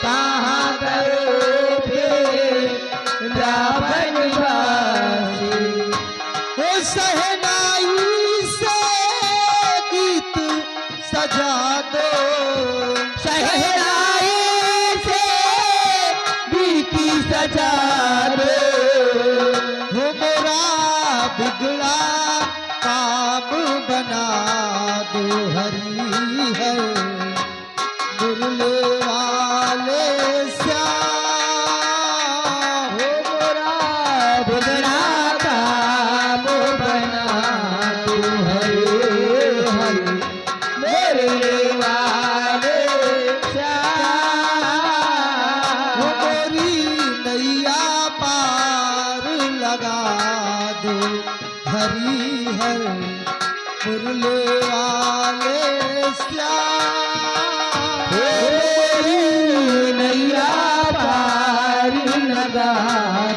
कहाँ गए थे रावणवासी। वो शहनाई से गीत सजा दो, शहनाई से गीत सजा दो। वो मोरा बिगड़ा काम बना दो हरी हर मुरले वाले श्याम। हो मोरा बिगड़ा काम बना दो हरे हरे मेरे वाले श्याम। वो मोरी नैया पार लगा दो हरी हर मुरले वाले श्याम। मेरी नैया पार लगा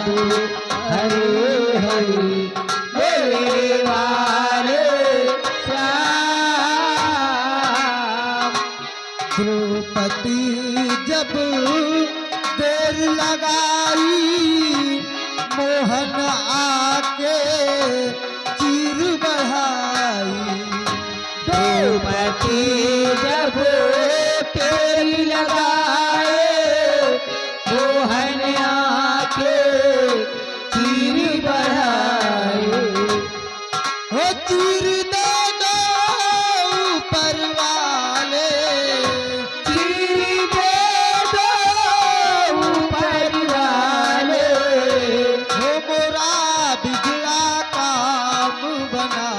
दो हरे हरे मेरे वाले श्याम। द्रौपदी जब देर लगाई, मोहन आके चीर बढ़ाई। द्रौपदी जब तेरी लगाए, मोहन आके चीर बढ़ाए। हो चीर दे दो ऊपर वाले, चीर दे दो ऊपर वाले। हो मोरा बिगड़ा काम बना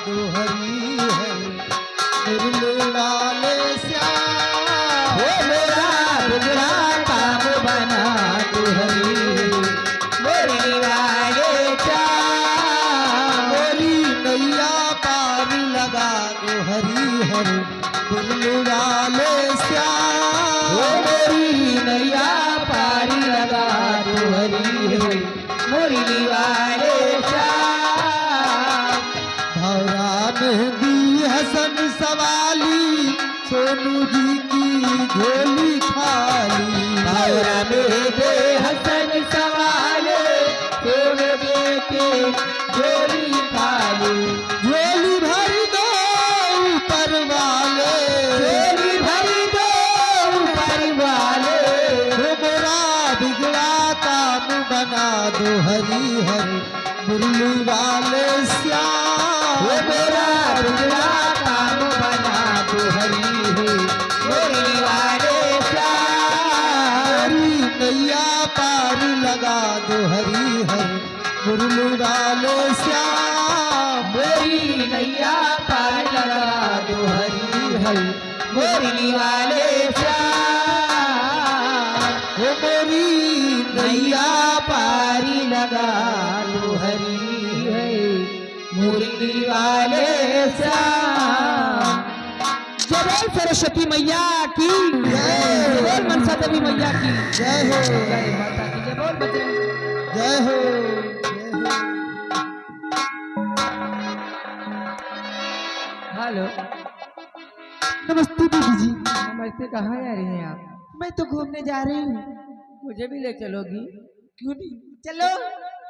दो हरी है मुरले वाले श्याम। हो मेरा बिगड़ा काम बना दो हरी मेरे वाले श्याम। मोरी नैया पार लगा दो हरी हर मुरले वाले श्याम। हो मेरी नैया पारी लगा दो हरी है मुरली वाले श्याम। भौरा मेहंदी हसन सवाली, सोनू जी की झोली खाली। भौरा में दे हसन सवाले, सोने दे के जोड़ी खाली। झोली भर दो ऊपर वाले, झोली भरी दो ऊपर वाले। हो मोरा बिगड़ा काम बना दो हरी हर मुरली वाले श्याम। वो मेरा बिगड़ा काम बना दो हरी है मुरली वाले श्याम। हरी नैया पार लगा दो हरी हर मुरली वाले श्याम। मेरी नैया पार लगा दो हरी हरी मुरली वाले श्याम। हो मोरी नैया पारी लगा दो हरी है मुरली वाले श्याम। जय बोल सरस्वती मैया की जय बोल मनसा देवी मैया की जय हो, जय माता की जय बोल बजरंग। जय हो, जय हो। हेलो नमस्ते दीदी जी। नमस्ते, कहाँ जा रही हैं आप? मैं तो घूमने जा रही हूँ। मुझे भी ले चलोगी? क्यों नहीं, चलो।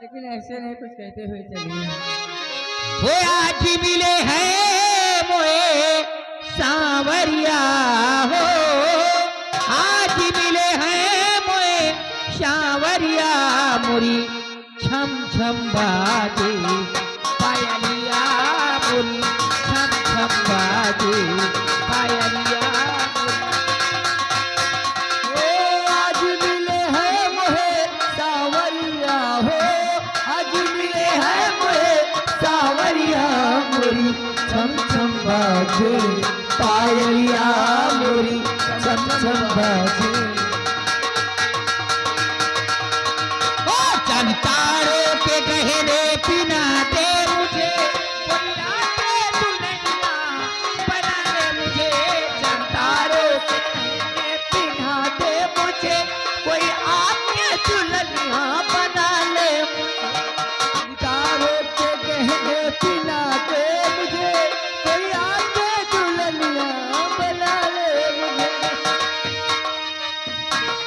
लेकिन ऐसे नहीं, कुछ कहते हुए चलिए। वो आज मिले हैं मोए सांवरिया हो, आज मिले हैं मोए सांवरिया। मुरी छम छम बाजे पायलिया, मुरी छम छम बाजे पायलिया। ओ आज मिले हैं मोहे सांवरिया हो, आज मिले हैं मोहे सांवरिया। मुरी छम छम बाजे पायलिया, मुरी छम छम बाजे। ओ चंताड़ों के गहरे पिनाते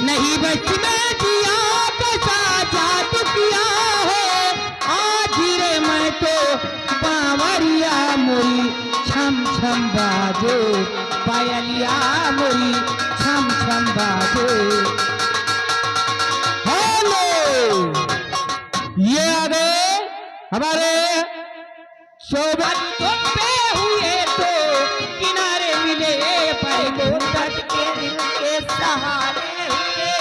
नहीं बच में दिया कैसा जादू किया है आज रे मैं तो बावरिया मोरी छम छम बाजे पायलिया मोरी छम छम बाजे। हेलो ये आ गए हमारे शोभन पे हुए तो किनारे मिले पर तट के दिल के सहारे हुए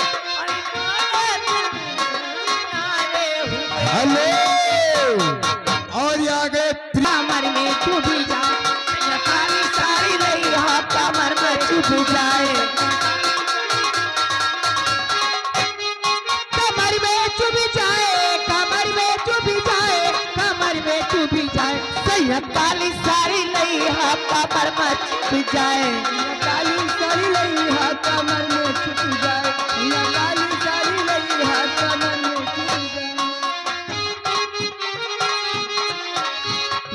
हेलो और ये आ गए कमर में चुभ जाए काली सारी नहीं हाथ कमर में चुभ जाए कमर में चुभ जाए कमर में चुभ जाए कमर में चुभ जाए सैया काली सारी नहीं हाथ कमर में चुभ जाए काली सारी नहीं हाथ कमर में चुभ जाए काली सारी नहीं हाथ कमर में चुभ जाए।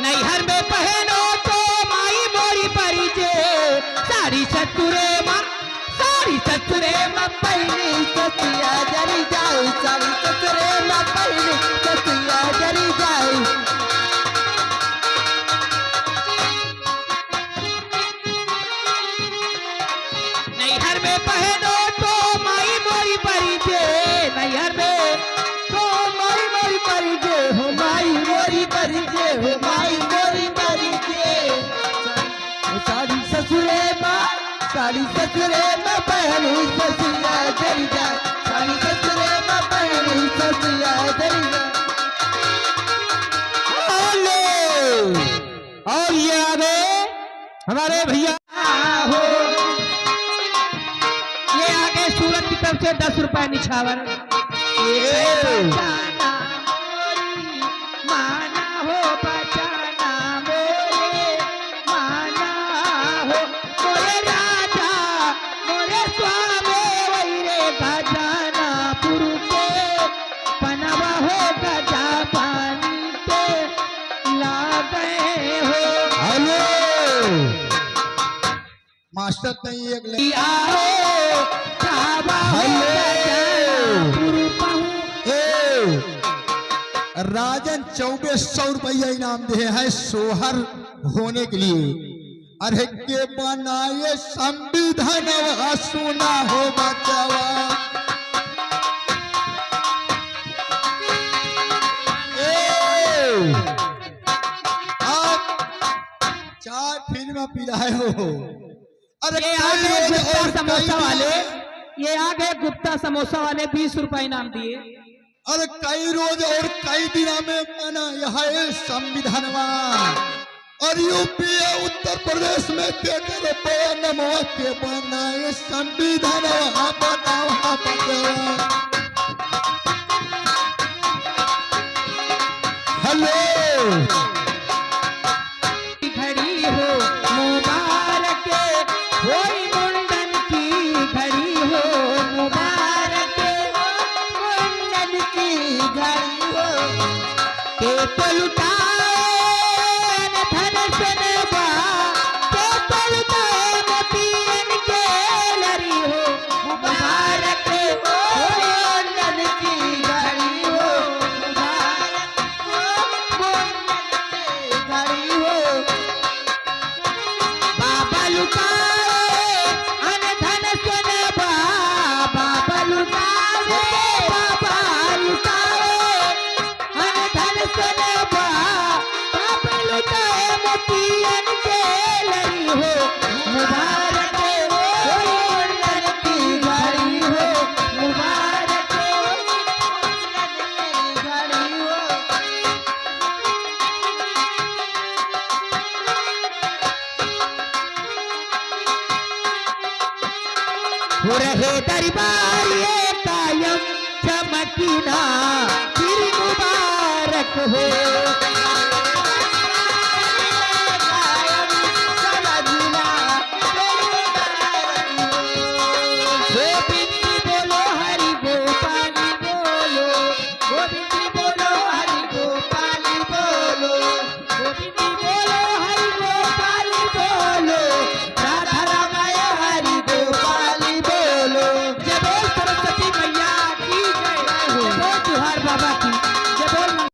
नैहर में पहनो तो माई मोरी परिचे साड़ी ससुरे माँ पहनी ससिया जरी जाए साड़ी ससुरे माँ पहनी ससिया जरी जाए। नैहर में पहनो तो माई मोरी परिचे नैहर में तो माई मोरी परिचे हो माई मोरी परिचे हो माई मोरी परिचे साड़ी ससुरे माँ पहनी ससिया जरी जाए साड़ी ससुरे माँ पहनी ससिया जरी जाए। और ये आ गए हमारे भैया हो ये आ गए सूरत की तरफ से 10 रुपए निछावर माना हो बचाना मोरे माना हो मोरे राजा मोरे स्वामी वैरे गजाना पुरुषे पनवा हो गजा पानी पे ला गए हो। हेलो मास्टर नहीं एक ले आओ छावा हो गजाना पुरुषहु राजन 2400 रुपया इनाम दे है सोहर होने के लिए। अरे के बनाए संविधान सुना हो बचावा आप चाय फिल्म पी रहे हो। अरे ये आ गए गुप्ता समोसा वाले ये आ गए गुप्ता समोसा वाले 20 रुपए इनाम दिए। अरे कई रोज और कई दिन में मना यह संविधानवा और यूपी उत्तर प्रदेश में के नमो के बनाए संविधान बताओ हेलो घड़ी हो मुबारक होई मुंडन की घड़ी हो मुबारक मुंडन की घड़ी हो के तो लुटाए धन सनबा के तो लुटाए मोतियन के लरी हो मुबारक होई मुंडन की घड़ी हो मुबारक मुंडन की घड़ी हो। बाबा लुटाए अन धन सनबा बाबा लुटाए बाबा लुटाए अन धन सनबा बाबा लुटाए मोतियन के लरी हो मुबारक हो मुंडन की घड़ी हो मुबारक हो मुंडन की घड़ी हो। हो रहे दरबार ये कायम चमकीना फिर मुबारक हो।